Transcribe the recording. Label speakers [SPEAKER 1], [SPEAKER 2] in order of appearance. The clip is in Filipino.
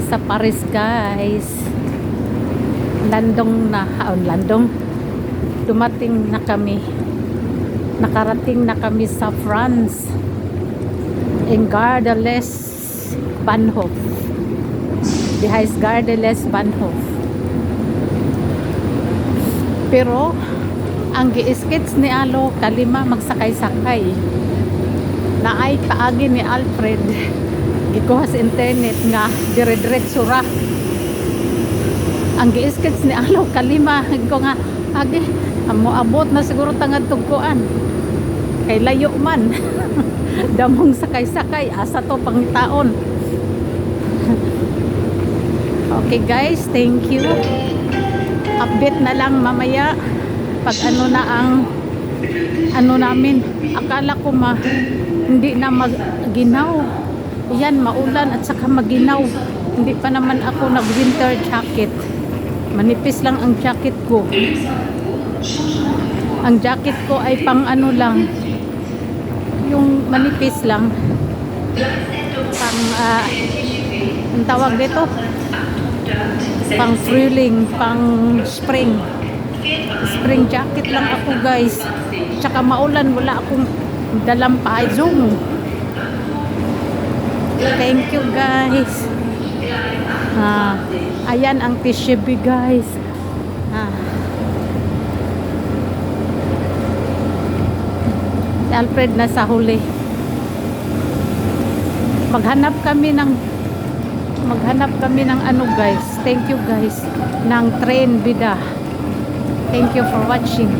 [SPEAKER 1] Sa Paris guys, landong dumating na kami, nakarating na kami sa France in Gare de l'Est Bahnhof, die heißt Gare de l'Est Bahnhof. Pero ang gi-sketch ni Alo kalima magsakay-sakay na ay paagi ni Alfred gikuha sa internet nga dire-diretso ra. Ang gi-sketch ni Alo kalima ko nga agi amo abot na siguro tangad tugkuan kay layo man. Damong sakay-sakay asa to pangitaon. Okay guys, thank you. Update na lang mamaya pag ano na ang ano namin. Akala ko hindi na maginaw. Yan, maulan at saka maginaw. Hindi pa naman ako nag winter jacket. Manipis lang ang jacket ko. Ang jacket ko ay pang ano lang, yung manipis lang, pang ang tawag dito, pang frilling, pang spring jacket lang ako guys. Tsaka maulan, wala akong dalang payong. Thank you guys. Ayan ang TCB guys. Si Alfred nasa huli. Maghanap kami ng ano guys. Thank you guys ng train bida. Thank you for watching.